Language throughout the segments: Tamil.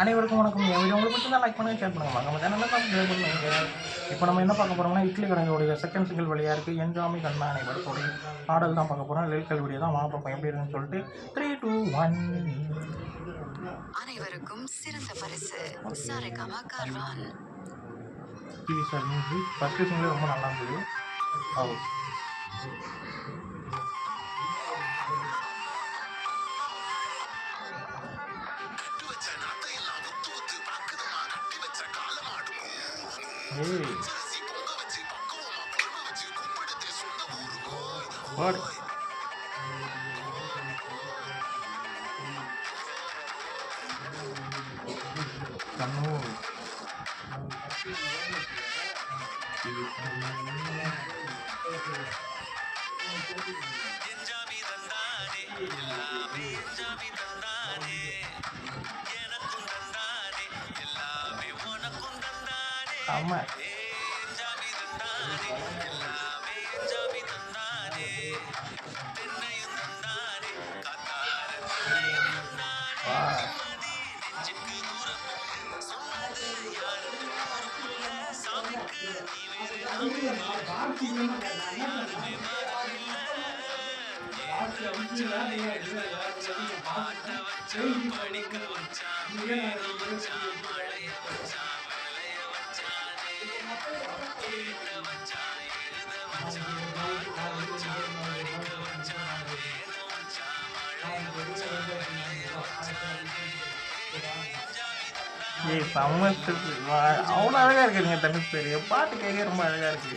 அனைவருக்கும் வணக்கம். என் வீடியோ உங்களுக்கு பிடிச்சிருந்தா லைக் பண்ணுங்கள், ஷேர் பண்ணுங்கள். வாங்க நம்ம சேனலில் சப்ஸ்கிரைப் பண்ணுங்கள். இப்போ நம்ம என்ன பார்க்க போகிறோம்னா, இட்லி கடையோடைய செகண்ட் சிங்கிள் வழியாக இருக்குது என் ஜாமி கண்ணானை படத்தோடைய பாடல் தான் பார்க்க போகிறோம். லிரிக்கல் வீடியோ தான் வாங்க பார்ப்போம் எப்படி இருக்குன்னு சொல்லிட்டு. 3, 2, 1. அனைவருக்கும் சிறந்த பரிசு Saregama Carvaan. TV sir music first single ரொம்ப நல்லா இருந்தது. What? Kanu. Sama. அவ்வளோ அழகா இருக்குதுங்க. தமிழ் பேர் பாட்டு கேட்க ரொம்ப அழகா இருக்கு.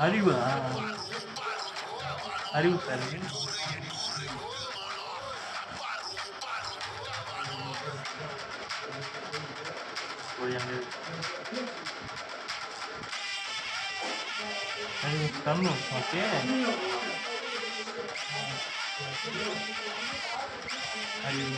அறிவு அறிவு சார் கண்ணு. ஓகே அறிவு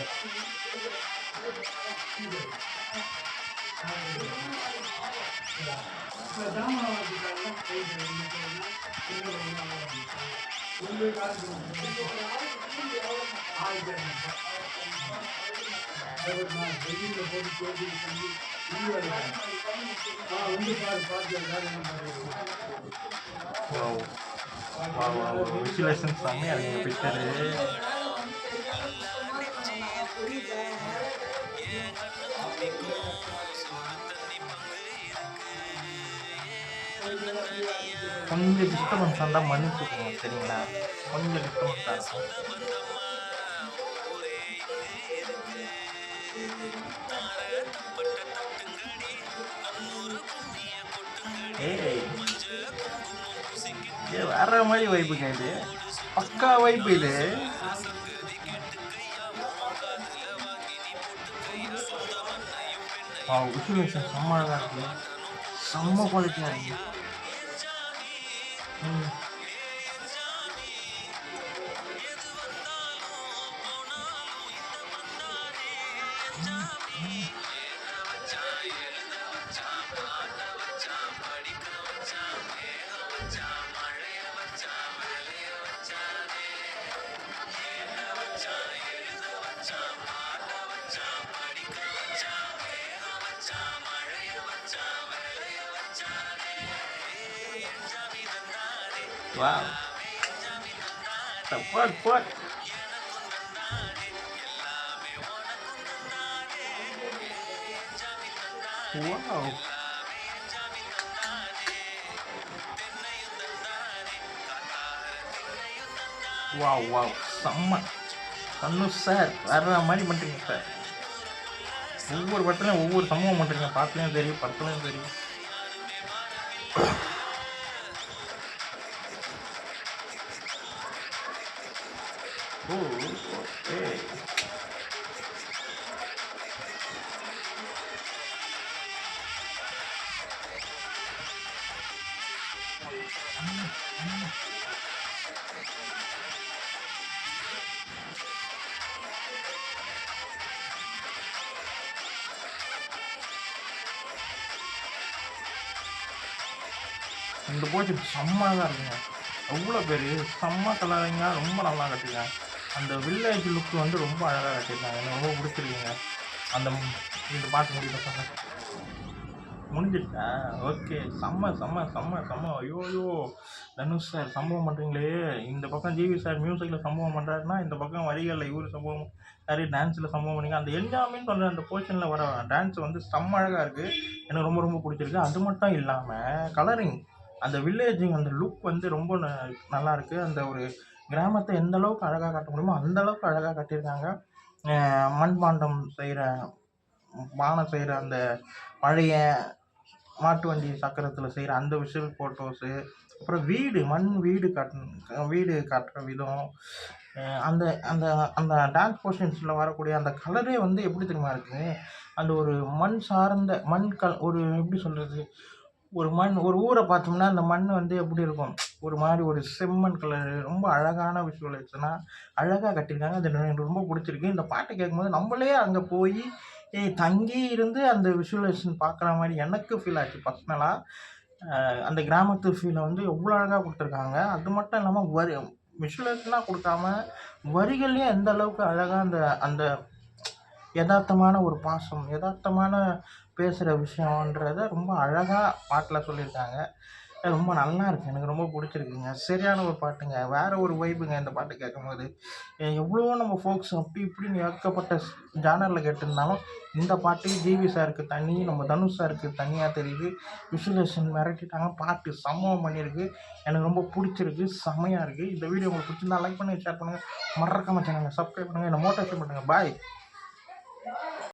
விசுவலேஷன் செம்மையா இருக்குங்க பிக்சரு. கொஞ்சம் டிஸ்டர்பன்ஸ் இருந்தால் மன்னிச்சுக்கோங்க சரிங்களா. கொஞ்சம் டிஸ்டர்பன்ஸாக இருக்கும். வேற மாதிரி வைப்புங்க இது. பக்கா வைப்பு இது. விசுவலேஷன் செம்ம அழகாக இருக்கு. செம்ம குவாலிட்டியாக இருக்கு. Wow. What? Wow. Wow. செம்ம. கண்ணு சார் வேற மாதிரி பண்ணுறீங்க சார். ஒவ்வொரு படத்துலையும் ஒவ்வொரு சம்பவம் பண்ணுறீங்க. பாட்டுலையும் தெரியும், படத்துலையும் தெரியும். இந்த போச்சு செம்ம தான் இருக்குங்க. எவ்வளோ பேர் செம்ம கலரிங்காக ரொம்ப நல்லா கட்டியிருக்காங்க. அந்த வில்லேஜ் லுக் வந்து ரொம்ப அழகாக கட்டியிருக்காங்க. எனக்கு ரொம்ப பிடிச்சிருக்குங்க. அந்த இந்த பாட்டு முடியல முடிஞ்சிட்டா ஓகே. செம்ம செம்ம செம்ம செம்ம. ஐயோயோ தனுஷ் சார் சம்பவம் பண்ணுறீங்களே. இந்த பக்கம் ஜிவி சார் மியூசிக்கில் சம்பவம் பண்ணுறாருன்னா, இந்த பக்கம் வரிகளில் இவர் சம்பவம் நிறைய டான்ஸில் சம்பவம் பண்ணிங்க. அந்த என்ஜாமின்னு சொல்கிற அந்த போர்ஷனில் வர டான்ஸ் வந்து செம்ம அழகாக இருக்குது. எனக்கு ரொம்ப ரொம்ப பிடிச்சிருக்கு. அது மட்டும் இல்லாமல் கலரிங் அந்த வில்லேஜிங் அந்த லுக் வந்து ரொம்ப நல்லா இருக்குது. அந்த ஒரு கிராமத்தை எந்த அளவுக்கு அழகாக காட்ட முடியுமோ அந்த அளவுக்கு அழகாக கட்டியிருக்காங்க. மண்பாண்டம் செய்கிற பானை செய்கிற அந்த பழைய மாட்டு வண்டி சக்கரத்தில் செய்கிற அந்த விஷுவல் ஃபோட்டோஸு, அப்புறம் மண் வீடு காட்டுற விதம், அந்த அந்த அந்த டான்ஸ் போர்ஷன்ஸில் வரக்கூடிய அந்த கலரே வந்து எப்படி தெரியுமா இருக்குது? அந்த ஒரு மண் சார்ந்த ஒரு எப்படி சொல்கிறது, ஒரு ஊரை பார்த்தோம்னா அந்த மண் வந்து எப்படி இருக்கும், ஒரு மாதிரி ஒரு செம்மண் கலரு ரொம்ப அழகான விஷுவலைசேஷனாக அழகாக கட்டியிருக்காங்க. அது எனக்கு ரொம்ப பிடிச்சிருக்கு. இந்த பாட்டை கேட்கும்போது நம்மளே அங்கே போய் தங்கி இருந்து அந்த விஷுவலைசேஷன் பார்க்குற மாதிரி எனக்கு ஃபீல் ஆச்சு பர்சனலாக. அந்த கிராமத்து ஃபீலை வந்து எவ்வளோ அழகாக கொடுத்துருக்காங்க. அது மட்டும் இல்லாமல் விஷுவலைசேஷனாக கொடுக்காம வரிகள்லேயும் எந்த அளவுக்கு அழகாக அந்த அந்த யதார்த்தமான ஒரு பாசம், யதார்த்தமான பேசுகிற விஷயன்றத ரொம்ப அழகாக பாட்டில் சொல்லியிருக்காங்க. ரொம்ப நல்லா இருக்குது. எனக்கு ரொம்ப பிடிச்சிருக்குங்க. சரியான ஒரு பாட்டுங்க. வேறு ஒரு வைபுங்க இந்த பாட்டு கேட்கும்போது. எவ்வளோ நம்ம ஃபோக்ஸ் அப்படி இப்படின்னு ஏகப்பட்ட ஜானரில் கேட்டிருந்தாலும், இந்த பாட்டு ஜிவி சாருக்கு தனி, நம்ம தனுஷ் சாருக்கு தனியாக தெரியுது. விஷுவலைசேஷன் மிரட்டிட்டாங்க. பாட்டு சம்பவம் பண்ணியிருக்கு. எனக்கு ரொம்ப பிடிச்சிருக்கு. செம்மையாக இருக்குது. இந்த வீடியோ உங்களுக்கு பிடிச்சிருந்தா லைக் பண்ணுங்கள், ஷேர் பண்ணுங்கள். மறக்காம சேனலை சப்ஸ்கிரைப் பண்ணுங்கள். என்னை மோட்டிவேஷன் பண்ணுங்கள். பாய்.